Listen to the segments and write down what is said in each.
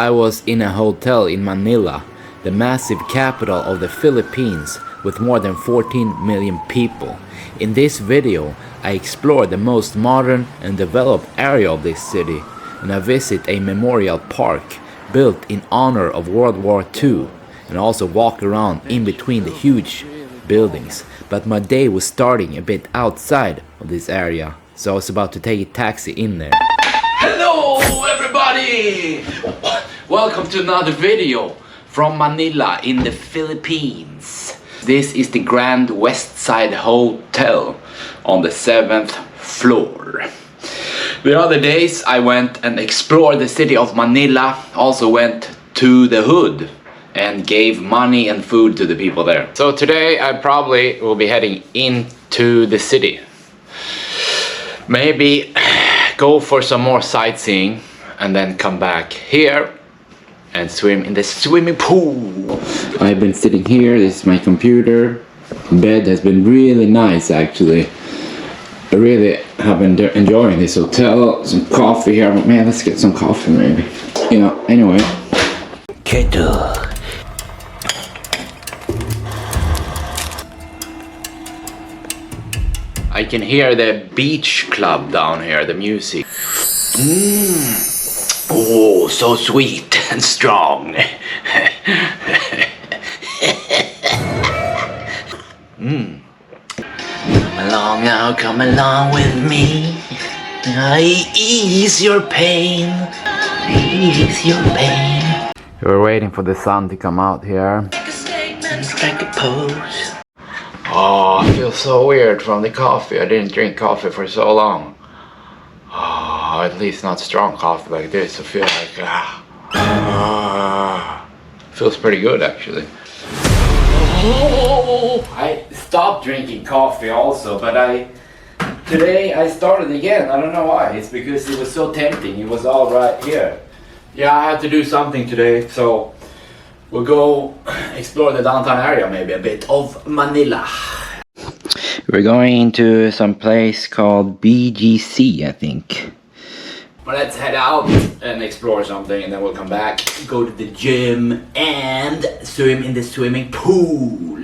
I was in a hotel in Manila, the massive capital of the Philippines with more than 14 million people. In this video, I explore the most modern and developed area of this city, and I visit a memorial park built in honor of World War II, and also walk around in between the huge buildings. But my day was starting a bit outside of this area, so I was about to take a taxi in there. Hello everybody! Welcome to another video from Manila in the Philippines. This is the Grand West Side Hotel on the 7th floor. The other days I went and explored the city of Manila, also went to the hood and gave money and food to the people there. So today I probably will be heading into the city. Maybe go for some more sightseeing and then come back here and swim in the swimming pool. I've been sitting here, this is my computer. Bed has been really nice actually. I really have been enjoying this hotel. Some coffee here, man, let's get some coffee maybe. Anyway. Kettle. I can hear the beach club down here, the music. Oh, so sweet and strong. Come along now, come along with me. I ease your pain, ease your pain. We're waiting for the sun to come out here. Make a statement, strike a pose. Oh, I feel so weird from the coffee. I didn't drink coffee for so long. Oh, at least not strong coffee like this. I feel like feels pretty good actually. Oh, I stopped drinking coffee also, but today I started again. I don't know why. It's because it was so tempting. It was all right here. Yeah, I had to do something today, so we'll go explore the downtown area, maybe a bit of Manila. We're going into some place called BGC, I think. But let's head out and explore something, and then we'll come back, go to the gym, and swim in the swimming pool.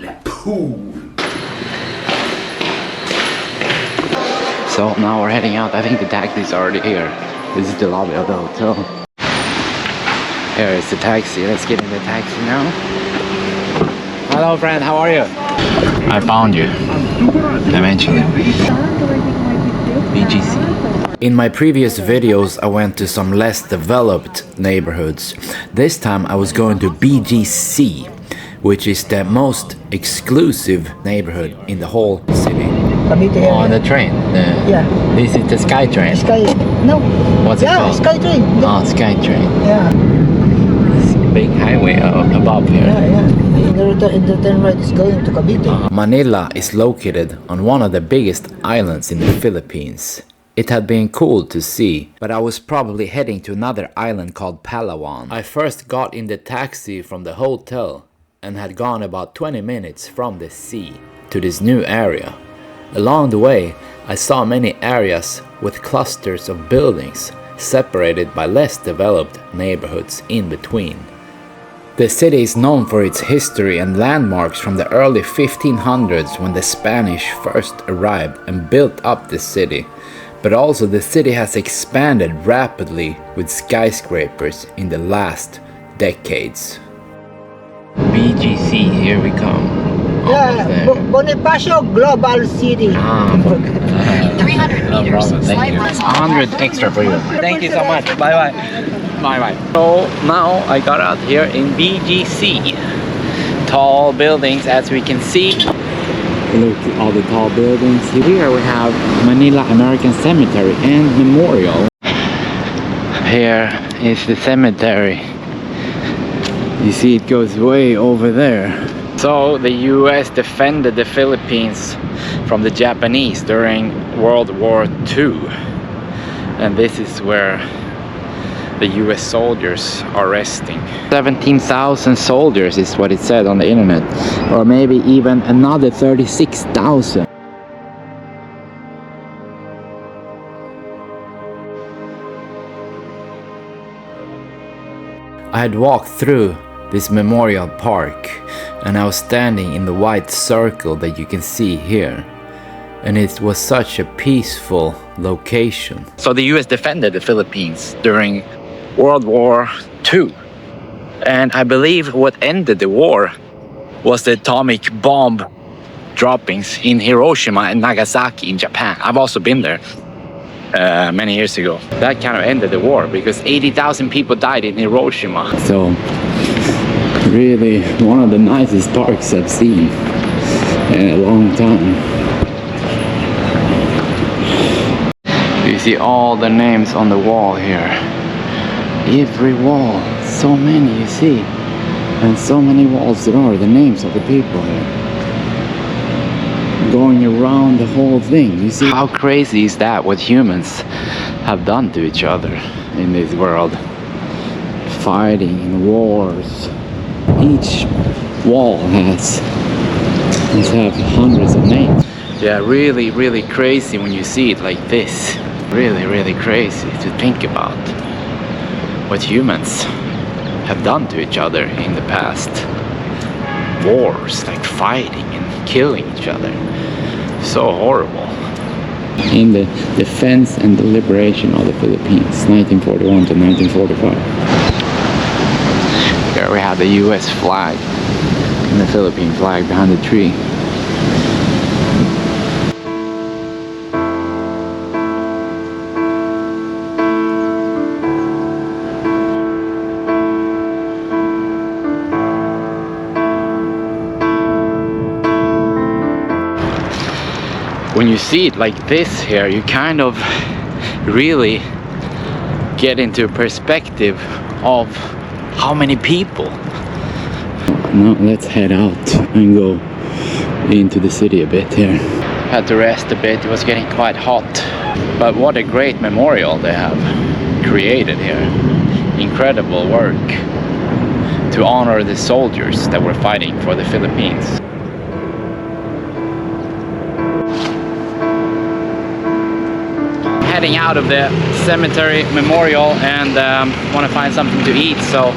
So now we're heading out. I think the taxi is already here. This is the lobby of the hotel. Here is the taxi. Let's get in the taxi now. Hello friend, how are you? I found you. Eventually. BGC. In my previous videos I went to some less developed neighborhoods. This time I was going to BGC, which is the most exclusive neighborhood in the whole city. On the train? Yeah. This is the Sky Train? No. What's it called? Sky Train. Oh, Sky Train. Yeah. Big highway above here. Yeah. In the turn right is going to Cavite. Manila is located on one of the biggest islands in the Philippines. It had been cool to see, but I was probably heading to another island called Palawan. I first got in the taxi from the hotel and had gone about 20 minutes from the sea to this new area. Along the way, I saw many areas with clusters of buildings separated by less developed neighborhoods in between. The city is known for its history and landmarks from the early 1500s when the Spanish first arrived and built up the city. But also the city has expanded rapidly with skyscrapers in the last decades. BGC, here we come. Yeah, Bonifacio Global City. 300 meters. Slide left. 100 extra for you. Thank you so much. Bye bye. Bye bye. So now I got out here in BGC. Tall buildings as we can see. Look at all the tall buildings. Here we have Manila American Cemetery and Memorial. Here is the cemetery. You see it goes way over there. So the US defended the Philippines from the Japanese during World War II. And this is where the US soldiers are resting. 17,000 soldiers is what it said on the internet. Or maybe even another 36,000. I had walked through this memorial park and I was standing in the white circle that you can see here. And it was such a peaceful location. So the US defended the Philippines during World War II. And I believe what ended the war was the atomic bomb droppings in Hiroshima and Nagasaki in Japan. I've also been there many years ago. That kind of ended the war because 80,000 people died in Hiroshima. So really one of the nicest parks I've seen in a long time. You see all the names on the wall here. Every wall, so many you see. And so many walls there are, the names of the people here. Going around the whole thing. You see how crazy is that, what humans have done to each other in this world. Fighting in wars. Each wall has hundreds of names. Yeah, really, really crazy when you see it like this. Really, really crazy to think about what humans have done to each other in the past. Wars, like fighting and killing each other. So horrible. In the defense and the liberation of the Philippines, 1941 to 1945. Here we have the US flag and the Philippine flag behind the tree. When you see it like this here, you kind of really get into perspective of how many people. Now let's head out and go into the city a bit here. Had to rest a bit, it was getting quite hot. But what a great memorial they have created here. Incredible work to honor the soldiers that were fighting for the Philippines. Heading out of the cemetery memorial and want to find something to eat, so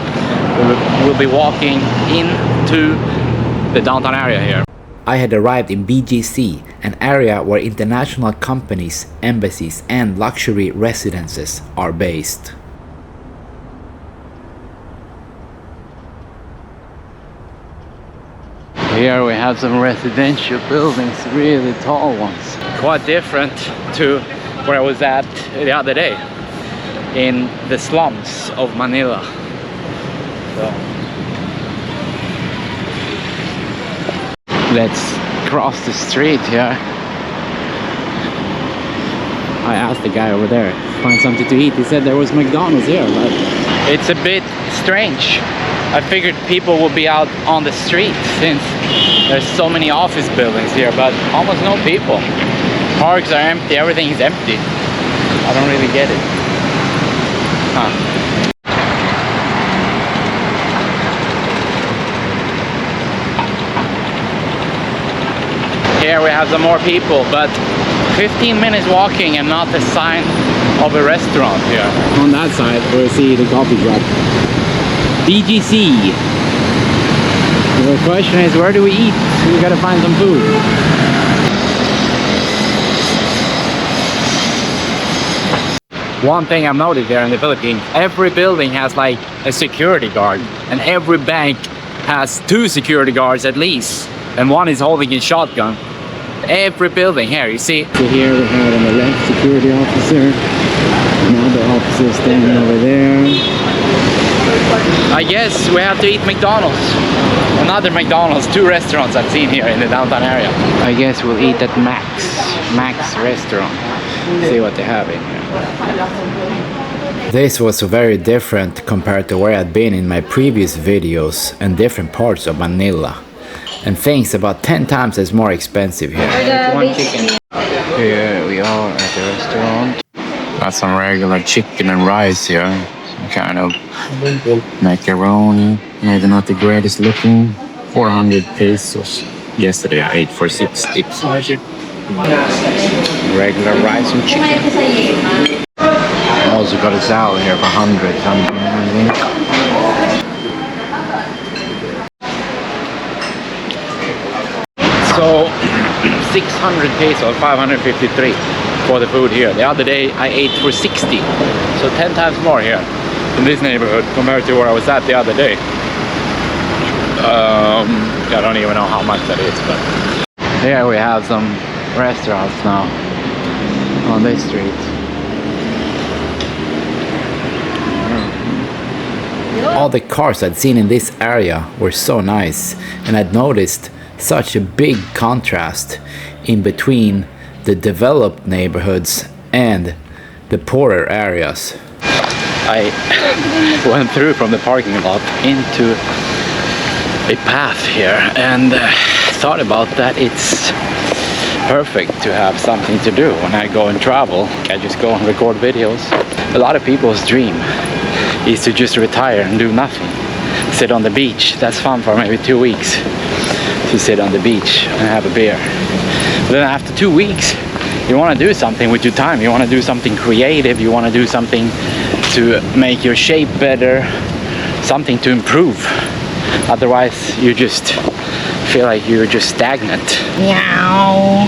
we'll be walking into the downtown area here. I had arrived in BGC, an area where international companies, embassies and luxury residences are based. Here we have some residential buildings, really tall ones. Quite different to where I was at the other day in the slums of Manila. So let's cross the street here. I asked the guy over there to find something to eat. He said there was McDonald's here, but it's a bit strange. I figured people would be out on the street since there's so many office buildings here, but almost no people. Parks are empty, everything is empty. I don't really get it. Here we have some more people, but 15 minutes walking and not a sign of a restaurant here. On that side we see the coffee shop. BGC. The question is, where do we eat? We gotta find some food. One thing I've noticed here in the Philippines, every building has like a security guard, and every bank has 2 security guards at least, and one is holding a shotgun. Every building here, you see. So here we have on the left security officer, another officer standing over there. I guess we have to eat McDonald's. Another McDonald's, 2 restaurants I've seen here in the downtown area. I guess we'll eat at Max restaurant. See what they have in here. This was very different compared to where I'd been in my previous videos and different parts of Manila. And things about 10 times as more expensive here. One chicken. Here we are at the restaurant. Got some regular chicken and rice here. Some kind of macaroni. Maybe not the greatest looking. 400 pesos. Yesterday I ate for 60. Regular rice and chicken. Also got a salad here for 100 something, I think. So 600 pesos, 553 for the food here. The other day I ate for 60, so 10 times more here in this neighborhood compared to where I was at the other day. I don't even know how much that is, but here we have some restaurants now on this street. All the cars I'd seen in this area were so nice, and I'd noticed such a big contrast in between the developed neighborhoods and the poorer areas. I went through from the parking lot into a path here and thought about that it's perfect to have something to do when I go and travel. I just go and record videos. A lot of people's dream is to just retire and do nothing. Sit on the beach. That's fun for maybe 2 weeks, to sit on the beach and have a beer. But then after 2 weeks, you want to do something with your time. You want to do something creative. You want to do something to make your shape better, something to improve. Otherwise, you just feel like you're just stagnant. Meow.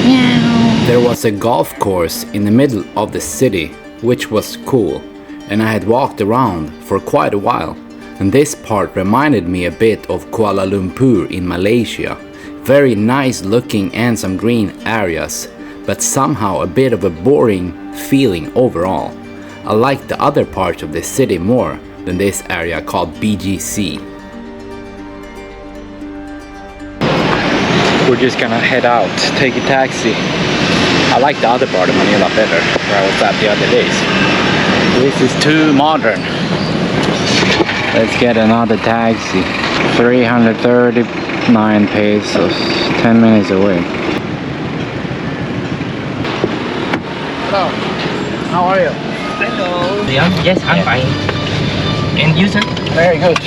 Meow. There was a golf course in the middle of the city, which was cool, and I had walked around for quite a while. And this part reminded me a bit of Kuala Lumpur in Malaysia. Very nice looking and some green areas, but somehow a bit of a boring feeling overall. I like the other parts of the city more than this area called BGC. We're just gonna head out, take a taxi. I like the other part of Manila better, where I was at the other days. This is too modern. Let's get another taxi. 339 pesos, 10 minutes away. Hello, how are you? Hello. Yes, I'm fine. And you, sir? Very good,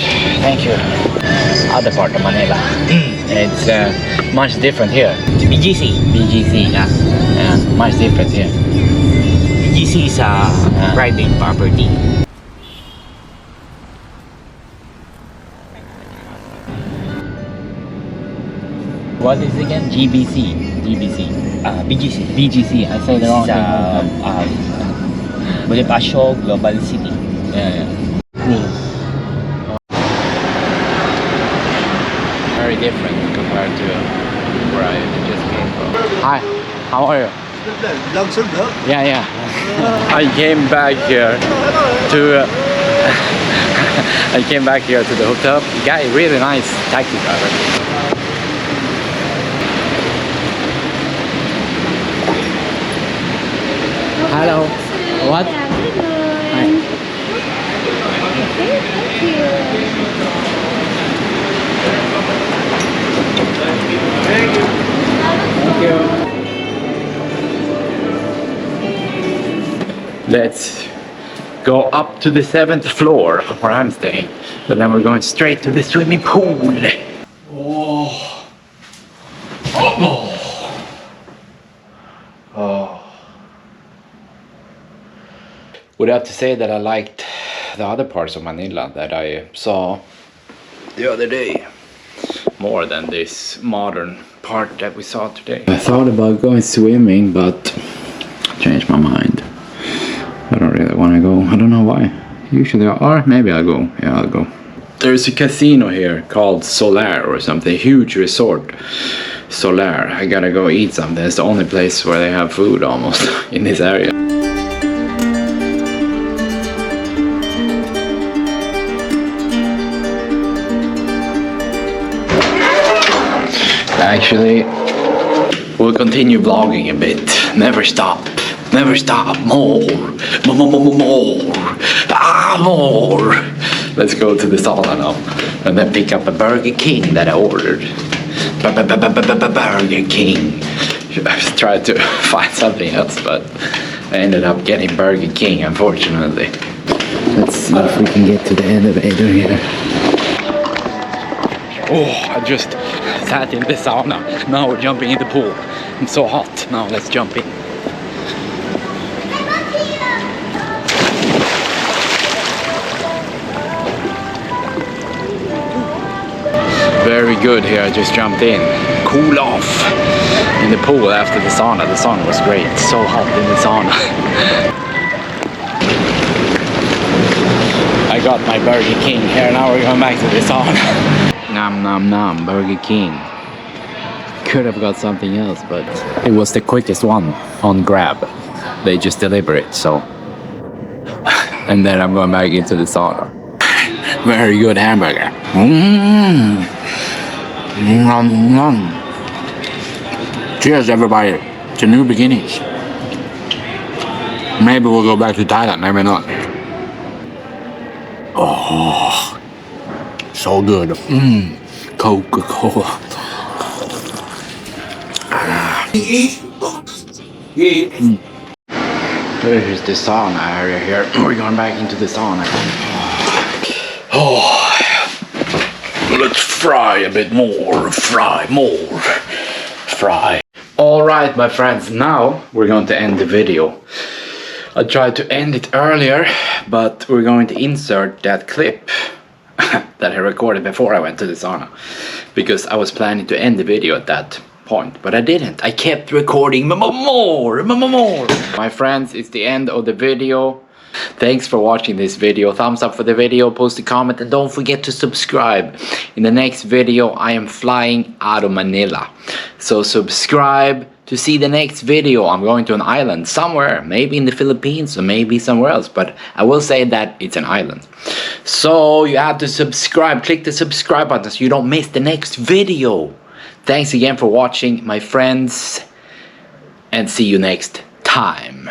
thank you. Other part of Manila. It's much different here. BGC. BGC, yeah. Much different here. BGC is a private property. What is it again? GBC. GBC. BGC. BGC. I say the wrong thing. Bonifacio Global City. Yeah. Very different compared to where I just came from. Hi, how are you? Yeah. I came back here to I came back here to the hotel. The guy, really nice taxi driver. Hello. What? Hi. Thank you. Let's go up to the 7th floor where I'm staying. But then we're going straight to the swimming pool. Oh. Would have to say that I liked the other parts of Manila that I saw the other day more than this modern part that we saw today. I thought about going swimming, but I changed my mind. I don't really want to go. I don't know why. Usually, or maybe I'll go. Yeah, I'll go. There's a casino here called Solar or something. Huge resort. Solar. I gotta go eat something. It's the only place where they have food almost in this area. Actually, we'll continue vlogging a bit. Never stop. Never stop. More. More. Let's go to the sauna now. And then pick up a Burger King that I ordered. Burger King. I tried to find something else, but I ended up getting Burger King, unfortunately. Let's see if we can get to the elevator here. Oh, I just sat in the sauna. Now we're jumping in the pool. It's so hot. Now let's jump in. Very good here. I just jumped in. cool off in the pool after the sauna. The sauna was great. So hot in the sauna. I got my Burger King here. Now we're going back to the sauna. Nom nom nom, Burger King. Could have got something else, but it was the quickest one on Grab. They just deliver it, so. And then I'm going back into the sauna. Very good hamburger. Nom, nom. Cheers, everybody, to new beginnings. Maybe we'll go back to Thailand, maybe not. Oh, so good. Coca-Cola. There's the sauna area here. We're going back into the sauna. Oh, let's fry a bit more. Fry more. Fry. Alright, my friends, now we're going to end the video. I tried to end it earlier, but we're going to insert that clip that I recorded before I went to the sauna, because I was planning to end the video at that point, but I didn't. I kept recording more. My friends, it's the end of the video. Thanks for watching this video. Thumbs up for the video, post a comment, and don't forget to subscribe. In the next video, I am flying out of Manila, so subscribe to see the next video. I'm going to an island somewhere, maybe in the Philippines or maybe somewhere else, but I will say that it's an island. So you have to subscribe. Click the subscribe button so you don't miss the next video. Thanks again for watching, my friends, and see you next time.